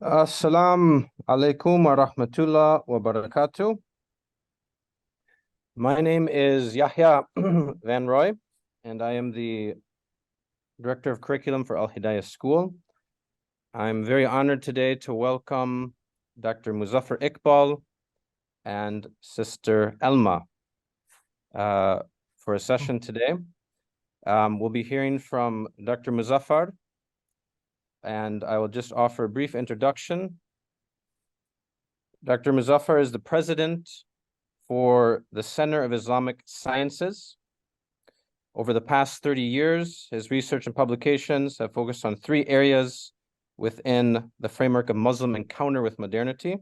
Assalamu alaikum wa rahmatullah wa barakatuh. My name is Yahya Van Roy, and I am the Director of Curriculum for Al Hidayah School. I'm very honored today to welcome Dr. Muzaffar Iqbal and Sister Elma for a session today. We'll be hearing from Dr. Muzaffar, and I will just offer a brief introduction. Dr. Muzaffar is the president for the Center of Islamic Sciences. Over the past 30 years, his research and publications have focused on three areas within the framework of Muslim encounter with modernity.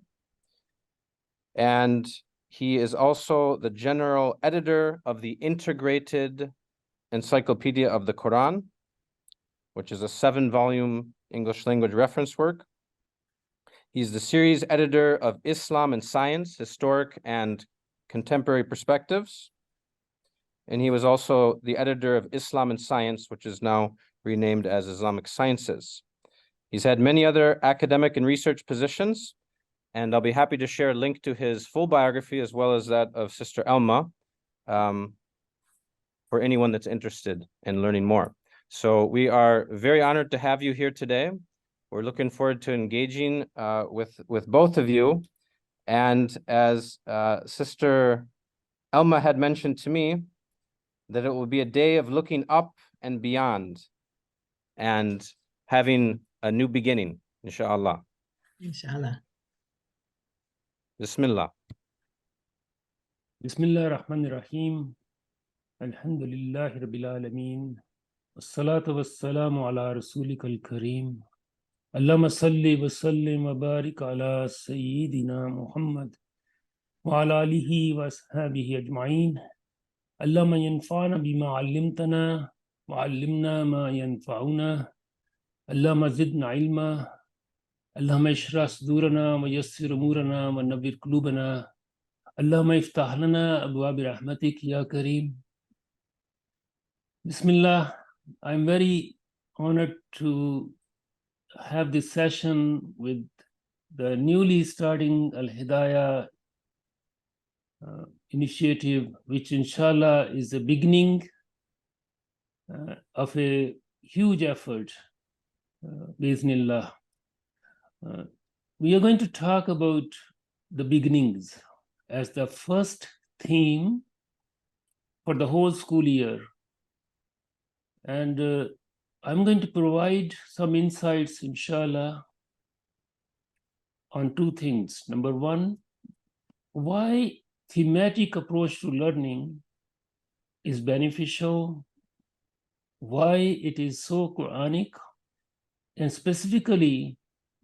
And he is also the general editor of the Integrated Encyclopedia of the Qur'an, which is a 7-volume English language reference work. He's the series editor of Islam and Science, Historic and Contemporary Perspectives. And he was also the editor of Islam and Science, which is now renamed as Islamic Sciences. He's had many other academic and research positions, and I'll be happy to share a link to his full biography as well as that of Sister Elma for anyone that's interested in learning more. So we are very honored to have you here today. We're looking forward to engaging with both of you. And as Sister Elma had mentioned to me, that it will be a day of looking up and beyond and having a new beginning, inshallah. Inshallah. Bismillah. Bismillah ar-Rahman ar-Rahim. Alhamdulillahi Rabbil Alameen. As-salatu was-salamu ala Rasulika al-Kareem. Allahumma salli wa sallim wa barik ala Sayyidina Muhammad wa ala alihi wa ashabihi ajma'in. Allahumma yanfa'na bima 'allamtana wa 'allimna ma yanfa'una. Allahumma zidna ilma. Allahumma ishrah sudurana wa yassir umurana wa nawwir qulubana. Allahumma iftah lana abwab rahmatik ya Kareem. Bismillah. I'm very honored to have this session with the newly starting Al Hidayah initiative, which inshallah is the beginning of a huge effort, Bismillah. We are going to talk about the beginnings as the first theme for the whole school year. And I'm going to provide some insights, inshallah, on two things. Number one, why thematic approach to learning is beneficial, why it is so Quranic, and specifically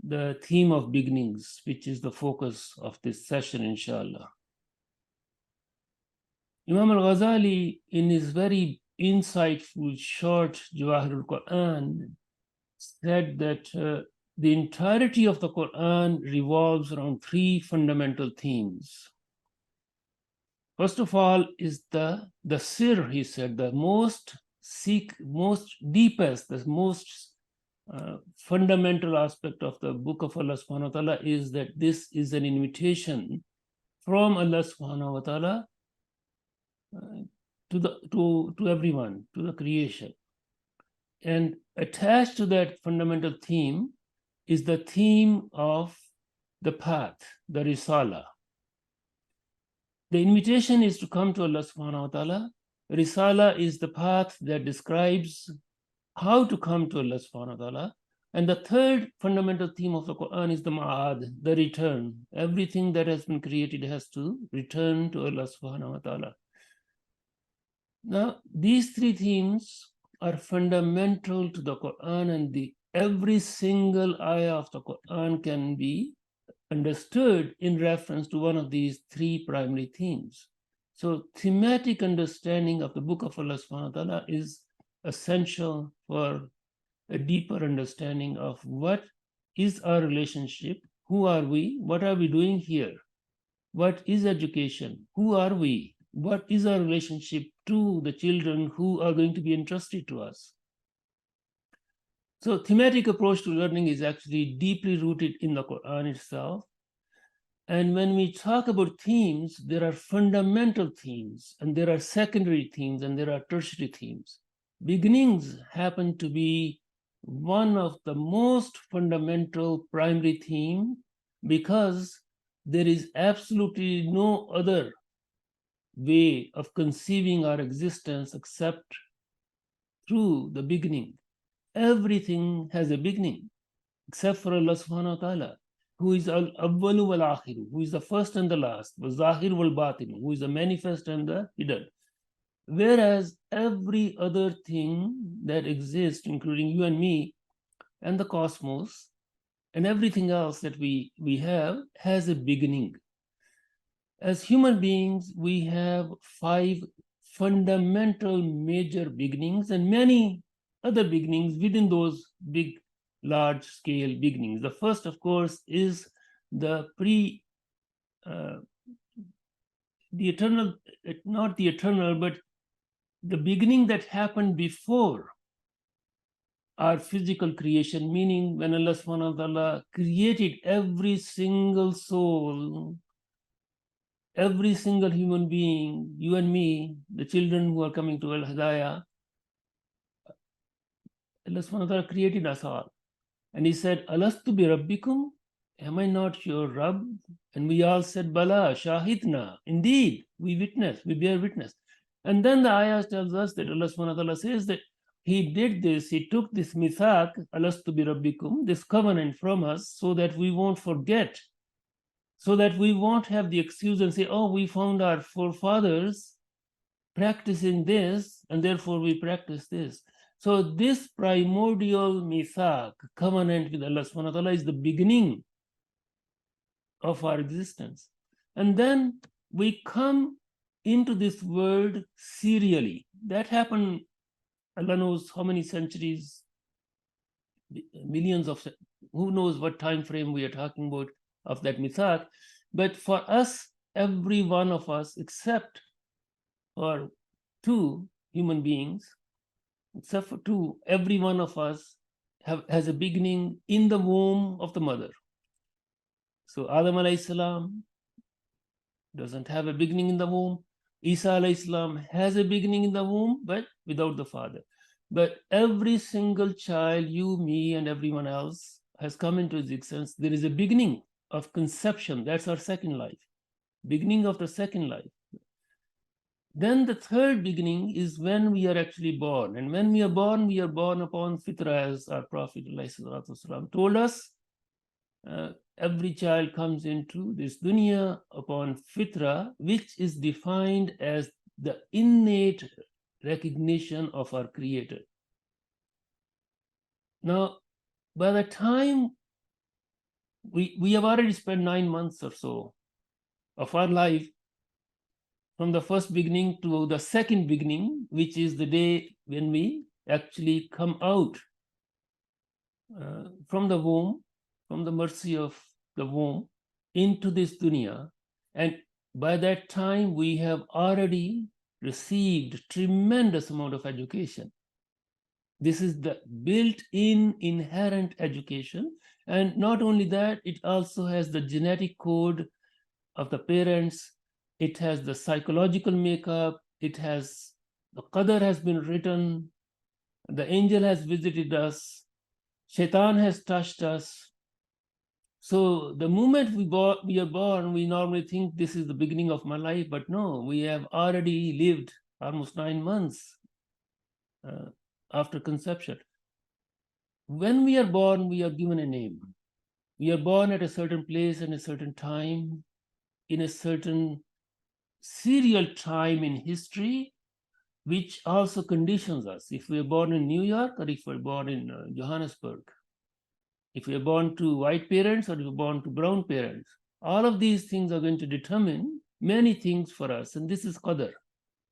the theme of beginnings, which is the focus of this session, inshallah. Imam al-Ghazali, in his very insightful short Jawahir al-Qur'an, said that the entirety of the Qur'an revolves around three fundamental themes. First of all is the sir, he said, the most deepest, the most fundamental aspect of the book of Allah subhanahu wa ta'ala is that this is an invitation from Allah subhanahu wa ta'ala to everyone, to the creation. And attached to that fundamental theme is the theme of the path, the risala. The invitation is to come to Allah subhanahu wa ta'ala. Risala is the path that describes how to come to Allah subhanahu wa ta'ala. And the third fundamental theme of the Quran is the ma'ad, the return. Everything that has been created has to return to Allah subhanahu wa ta'ala. Now, these three themes are fundamental to the Quran, and every single ayah of the Quran can be understood in reference to one of these three primary themes. So thematic understanding of the book of Allah subhanahu wa ta'ala is essential for a deeper understanding of what is our relationship, who are we, what are we doing here, what is education, who are we, what is our relationship to the children who are going to be entrusted to us. So thematic approach to learning is actually deeply rooted in the Quran itself. And when we talk about themes, there are fundamental themes, and there are secondary themes, and there are tertiary themes. Beginnings happen to be one of the most fundamental primary theme, because there is absolutely no other way of conceiving our existence except through the beginning. Everything has a beginning, except for Allah subhanahu wa ta'ala, who is al-awwalu wal-akhiru, who is the first and the last, wal-zahir wal-batinu, who is the manifest and the hidden. Whereas every other thing that exists, including you and me and the cosmos and everything else that we have, has a beginning. As human beings, we have 5 fundamental major beginnings and many other beginnings within those big, large scale beginnings. The first, of course, is the eternal, not the eternal, but the beginning that happened before our physical creation, meaning when Allah subhanahu wa ta'ala created every single soul, every single human being, you and me, the children who are coming to Al-Hidayah, Allah subhanahu wa ta'ala created us all. And he said, Alastu bi Rabbikum? Am I not your Rabb? And we all said, Bala, Shahidna. Indeed, we witness, we bear witness. And then the ayah tells us that Allah subhanahu wa ta'ala says that he did this, he took this mithaq, Alastu bi Rabbikum, this covenant from us, so that we won't forget, so that we won't have the excuse and say, oh, we found our forefathers practicing this, and therefore we practice this. So this primordial mithaq, covenant with Allah subhanahu wa ta'ala, is the beginning of our existence. And then we come into this world serially. That happened, Allah knows how many centuries, millions of, who knows what time frame we are talking about of that mithaq. But for us, every one of us, except for 2 human beings, except for 2, every one of us has a beginning in the womb of the mother. So Adam alayhi salam doesn't have a beginning in the womb. Isa alayhi salam has a beginning in the womb, but without the father. But every single child, you, me, and everyone else, has come into existence. There is a beginning of conception. That's our second life. Beginning of the second life. Then the third beginning is when we are actually born. And when we are born upon fitra, as our Prophet ﷺ told us. Every child comes into this dunya upon fitra, which is defined as the innate recognition of our Creator. Now, by the time we have already spent 9 months or so of our life, from the first beginning to the second beginning, which is the day when we actually come out from the womb, from the mercy of the womb, into this dunya. And by that time, we have already received tremendous amount of education. This is the built-in inherent education. And not only that, it also has the genetic code of the parents. It has the psychological makeup. It has, the qadar has been written. The angel has visited us. Shaitan has touched us. So the moment we are born, we normally think this is the beginning of my life, but no, we have already lived almost 9 months after conception. When we are born, we are given a name. We are born at a certain place and a certain time, in a certain serial time in history, which also conditions us. If we are born in New York, or if we're born in Johannesburg, if we are born to white parents or if we're born to brown parents, all of these things are going to determine many things for us. And this is qadar.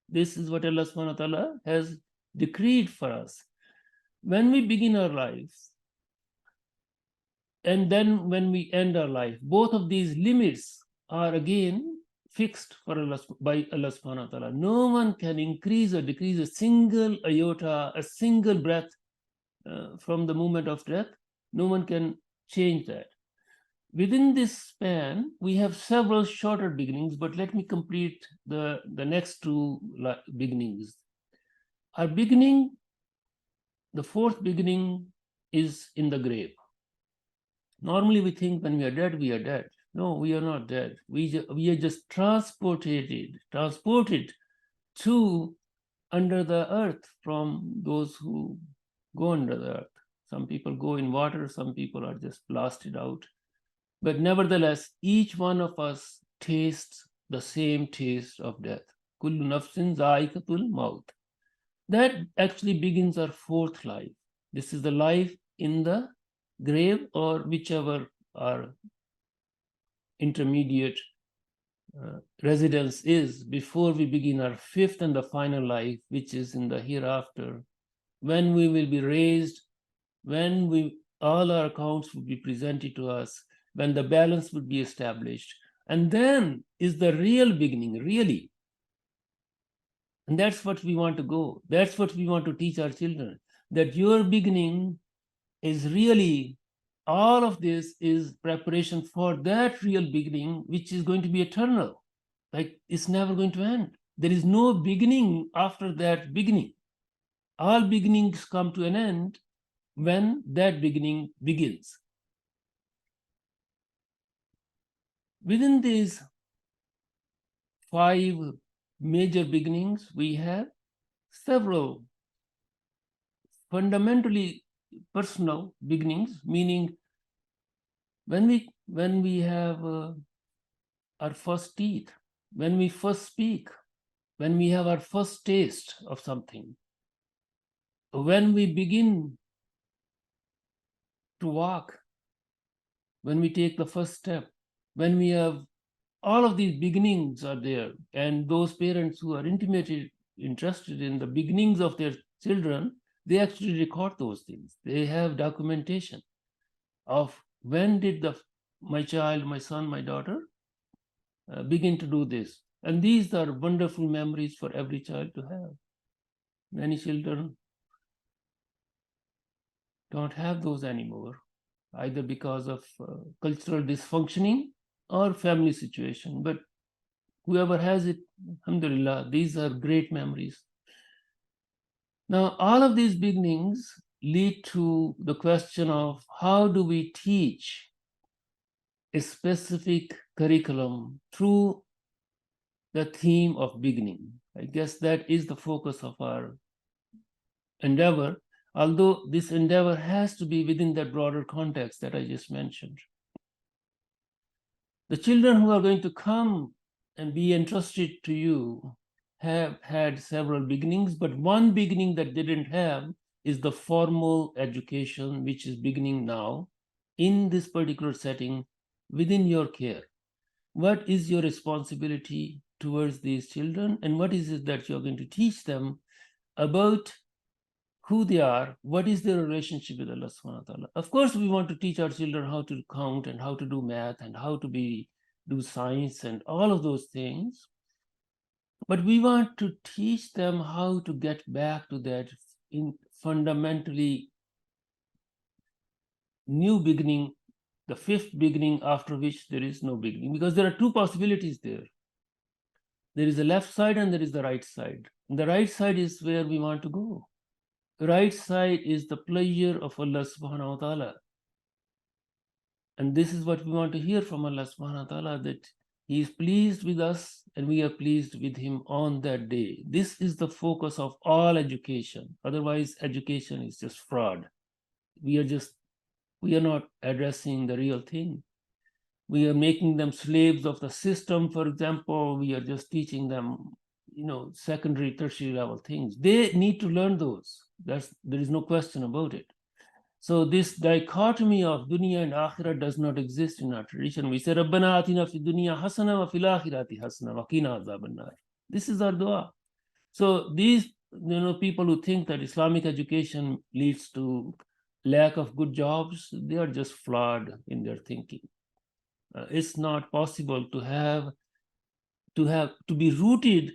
This is what Allah subhanahu wa ta'ala has decreed for us. When we begin our lives, and then when we end our life, both of these limits are again fixed for Allah, by Allah subhanahu wa ta'ala. No one can increase or decrease a single iota, a single breath from the moment of death. No one can change that. Within this span, we have several shorter beginnings, but let me complete the next two beginnings. Our beginning, the fourth beginning, is in the grave. Normally we think when we are dead, we are dead. No, we are not dead. We are just transported to under the earth from those who go under the earth. Some people go in water, some people are just blasted out. But nevertheless, each one of us tastes the same taste of death. Kullu nafsin za'iqatul maut. That actually begins our fourth life. This is the life in the grave, or whichever our intermediate residence is, before we begin our fifth and the final life, which is in the hereafter, when we will be raised, when all our accounts will be presented to us, when the balance will be established. And then is the real beginning, really. And that's what we want to go. That's what we want to teach our children, that your beginning is really, all of this is preparation for that real beginning, which is going to be eternal. Like, it's never going to end. There is no beginning after that beginning. All beginnings come to an end when that beginning begins. Within these 5 major beginnings, we have several fundamentally personal beginnings, meaning when we have our first teeth, when we first speak, when we have our first taste of something, when we begin to walk, when we take the first step, when we have, all of these beginnings are there. And those parents who are intimately interested in the beginnings of their children, they actually record those things. They have documentation of when did my child, my son, my daughter begin to do this. And these are wonderful memories for every child to have. Many children don't have those anymore, either because of cultural dysfunctioning or family situation. But whoever has it, alhamdulillah, these are great memories. Now, all of these beginnings lead to the question of how do we teach a specific curriculum through the theme of beginning. I guess that is the focus of our endeavor, although this endeavor has to be within that broader context that I just mentioned. The children who are going to come and be entrusted to you have had several beginnings, but one beginning that they didn't have is the formal education, which is beginning now in this particular setting within your care. What is your responsibility towards these children, and what is it that you're going to teach them about who they are, what is their relationship with Allah subhanahu wa ta'ala. Of course, we want to teach our children how to count and how to do math and how to do science and all of those things. But we want to teach them how to get back to that in fundamentally new beginning, the fifth beginning after which there is no beginning, because there are 2 possibilities there. There is the left side and there is the right side. And the right side is where we want to go. The right side is the pleasure of Allah subhanahu wa ta'ala. And this is what we want to hear from Allah subhanahu wa ta'ala, that He is pleased with us and we are pleased with Him on that day. This is the focus of all education. Otherwise, education is just fraud. We are not addressing the real thing. We are making them slaves of the system, for example. We are just teaching them, secondary, tertiary level things. They need to learn those. There is no question about it. So this dichotomy of dunya and akhirah does not exist in our tradition. We say, Rabbana atina fi dunya hasana wa fil akhirati hasana wa qina azaban nar. This is our dua. So these, people who think that Islamic education leads to lack of good jobs, they are just flawed in their thinking. It's not possible to be rooted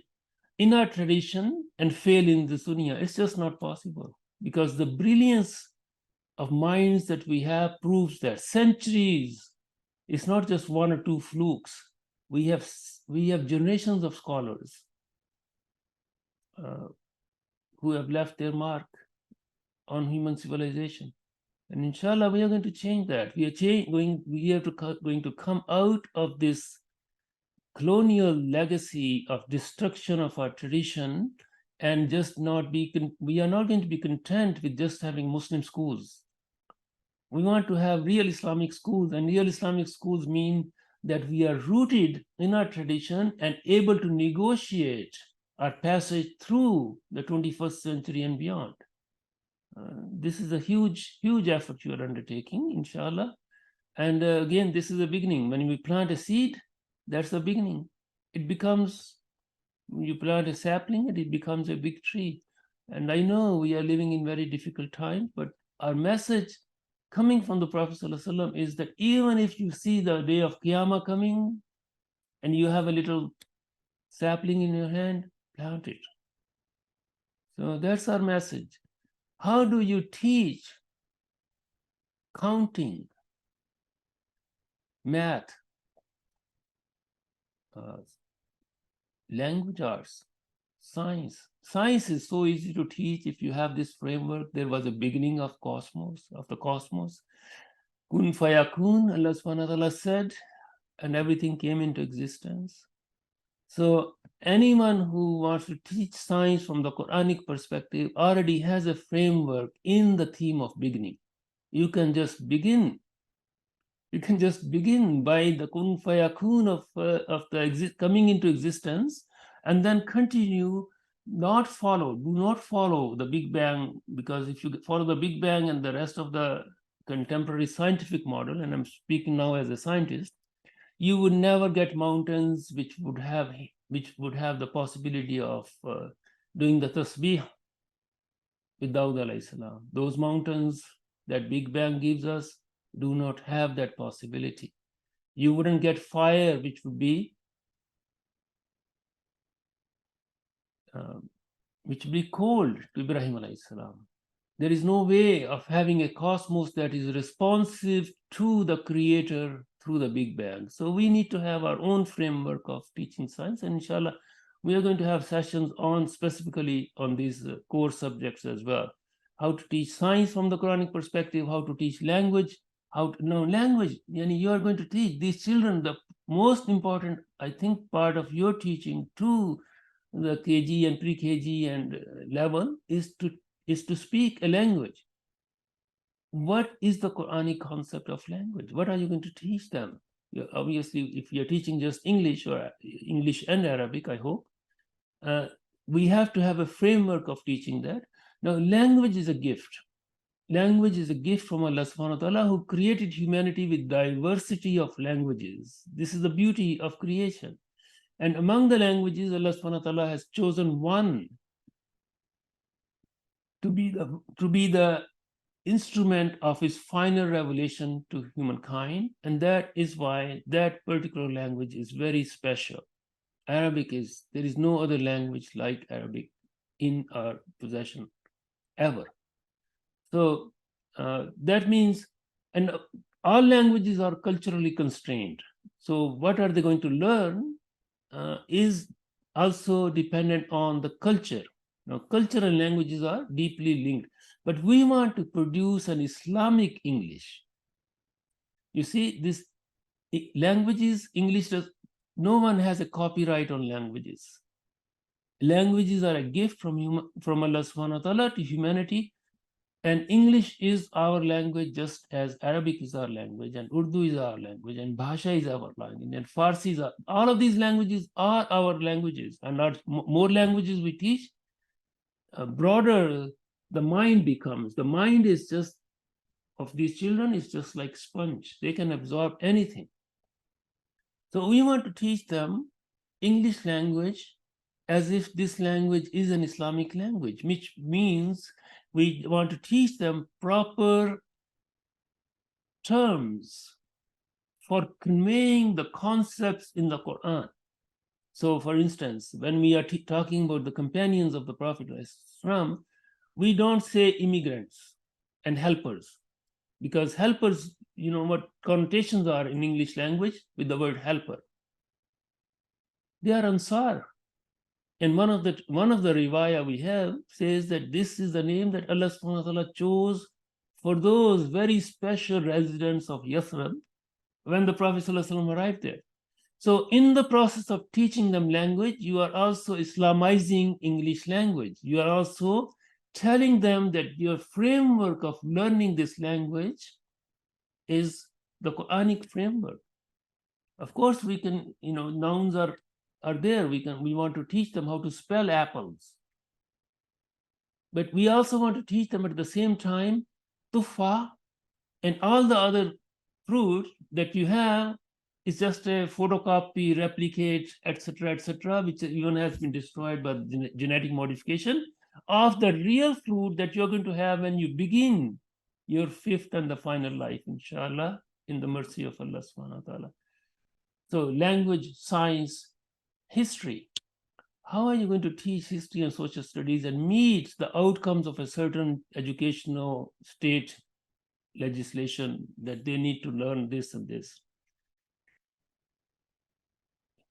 in our tradition and fail in the dunya. It's just not possible, because the brilliance of minds that we have proves that centuries, it's not just one or two flukes. We have generations of scholars who have left their mark on human civilization. And inshallah, we are going to change that. We are going to come out of this colonial legacy of destruction of our tradition and just we are not going to be content with just having Muslim schools. We want to have real Islamic schools, and real Islamic schools mean that we are rooted in our tradition and able to negotiate our passage through the 21st century and beyond. This is a huge, huge effort you are undertaking, inshallah. And again, this is a beginning. When we plant a seed, that's the beginning. It becomes, you plant a sapling and it becomes a big tree. And I know we are living in very difficult times, but our message coming from the Prophet ﷺ is that even if you see the day of Qiyamah coming and you have a little sapling in your hand, plant it. So that's our message. How do you teach counting, math, language arts, science? Science is so easy to teach if you have this framework. There was a beginning of the cosmos. Kun fayakun, Allah subhanahu wa ta'ala said, and everything came into existence. So anyone who wants to teach science from the Quranic perspective already has a framework in the theme of beginning. You can just begin. You can just begin by the kun fayakun of the coming into existence, and then continue. Do not follow the Big Bang, because if you follow the Big Bang and the rest of the contemporary scientific model, and I'm speaking now as a scientist, you would never get mountains which would have the possibility of doing the tasbih with Dawud alayhi salam. Those mountains that Big Bang gives us do not have that possibility. You wouldn't get fire which would be cold to Ibrahim alayhi salam. There is no way of having a cosmos that is responsive to the creator through the Big Bang. So we need to have our own framework of teaching science, and inshallah, we are going to have sessions specifically on these core subjects as well. How to teach science from the Quranic perspective, how to teach language, how to know language. You are going to teach these children the most important, I think, part of your teaching to the KG and pre-KG and level is to speak a language. What is the Quranic concept of language? What are you going to teach them? Obviously, if you're teaching just English or English and Arabic, I hope, we have to have a framework of teaching that. Now, language is a gift. Language is a gift from Allah subhanahu wa ta'ala, who created humanity with diversity of languages. This is the beauty of creation. And among the languages, Allah subhanahu wa ta'ala has chosen one to be the instrument of his final revelation to humankind, and that is why that particular language is very special. There is no other language like Arabic in our possession ever. So that means, and all languages are culturally constrained. So what are they going to learn is also dependent on the culture. Now, culture and languages are deeply linked, but we want to produce an Islamic English. You see, this languages, no one has a copyright on languages. Languages are a gift from Allah subhanahu wa ta'ala to humanity, and English is our language just as Arabic is our language, and Urdu is our language, and Bhasha is our language, and Farsi is all of these languages are our languages, and more languages we teach, broader the mind becomes. The mind is just, of these children, is just like sponge. They can absorb anything. So we want to teach them English language as if this language is an Islamic language, which means we want to teach them proper terms for conveying the concepts in the Quran. So, for instance, when we are talking about the companions of the Prophet, we don't say immigrants and helpers. because helpers, you know what connotations are in English language with the word helper. They are Ansar. And one of the riwayah we have says that this is the name that Allah subhanahu wa ta'ala chose for those very special residents of Yathrib when the Prophet ﷺ arrived there. So in the process of teaching them language, you are also Islamizing English language. You are also telling them that your framework of learning this language is the Qur'anic framework. Of course, we can, you know, nouns are there. We want to teach them how to spell apples. But we also want to teach them at the same time tufa and all the other fruit that you have is just a photocopy, replicate, etc., which even has been destroyed by genetic modification of the real fruit that you're going to have when you begin your fifth and the final life, inshallah, in the mercy of Allah subhanahu wa ta'ala. So language, science, history. How are you going to teach history and social studies and meet the outcomes of a certain educational state legislation that they need to learn this and this?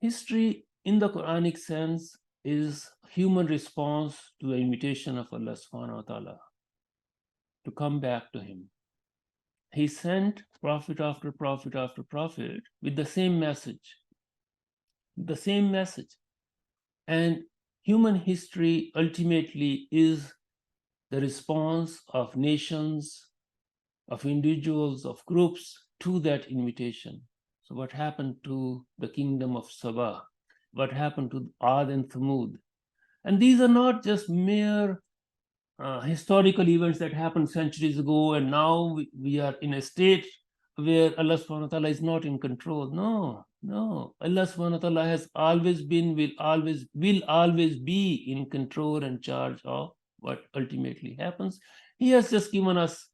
History in the Quranic sense is human response to the invitation of Allah subhanahu wa ta'ala to come back to him. He sent prophet after prophet after prophet with the same message. The same message. And human history ultimately is the response of nations, of individuals, of groups to that invitation. So what happened to the kingdom of Saba? What happened to Ad and Thamud? And these are not just mere historical events that happened centuries ago, and now we are in a state where Allah subhanahu wa ta'ala is not in control. No. Allah subhanahu wa ta'ala has always been, will always be in control and charge of what ultimately happens. He has just given us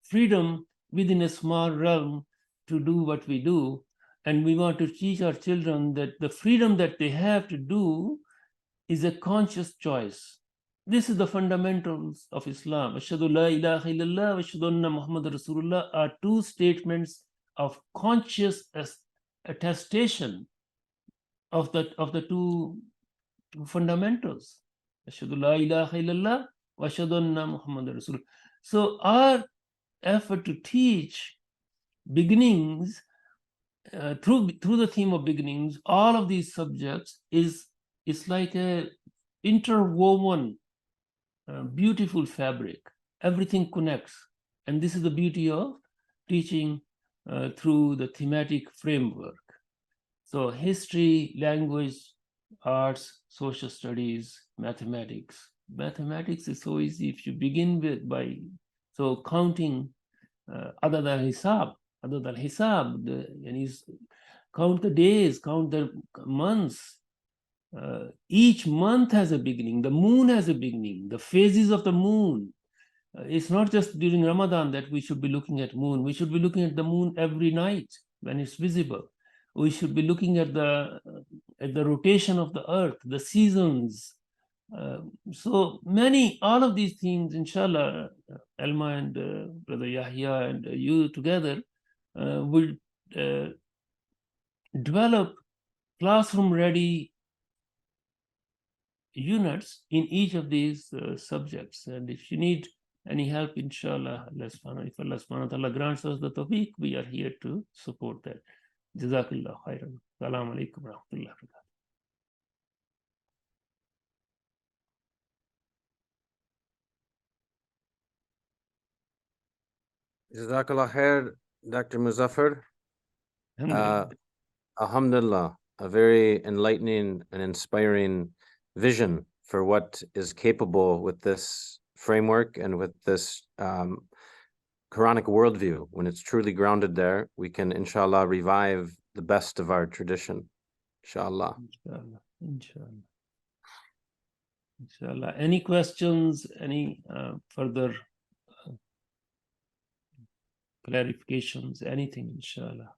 freedom within a small realm to do what we do. And we want to teach our children that the freedom that they have to do is a conscious choice. This is the fundamentals of Islam. Ashhadu la ilaha illallah wa ashhadu anna Muhammad Rasulullah are two statements of conscious attestation of the two fundamentals. Ashhadu la ilaha illallah wa ashhadu anna Muhammad Rasulullah. So our effort to teach beginnings through the theme of beginnings, all of these subjects is like a interwoven beautiful fabric. Everything connects, and this is the beauty of teaching through the thematic framework. So history, language, arts, social studies, mathematics. Mathematics is so easy if you begin by counting other than hisab, and count the days, count the months. Each month has a beginning. The moon has a beginning. The phases of the moon. It's not just during Ramadan that we should be looking at moon. We should be looking at the moon every night when it's visible. We should be looking at the rotation of the earth, the seasons. So many, all of these things, inshallah, Elma and Brother Yahya and you together will develop classroom-ready units in each of these subjects. And if you need any help, inshallah, if Allah subhanahu wa ta'ala grants us the tawfiq, we are here to support that. Jazakallah khairan. Assalamu alaikum wa rahmatullahi wa barakatuh. Jazakallah khair, Dr. Muzaffar. Alhamdulillah, a very enlightening and inspiring vision for what is capable with this framework and with this Quranic worldview. When it's truly grounded there, we can, inshallah, revive the best of our tradition. Inshallah. Inshallah. Any questions, any further clarifications, anything, inshallah.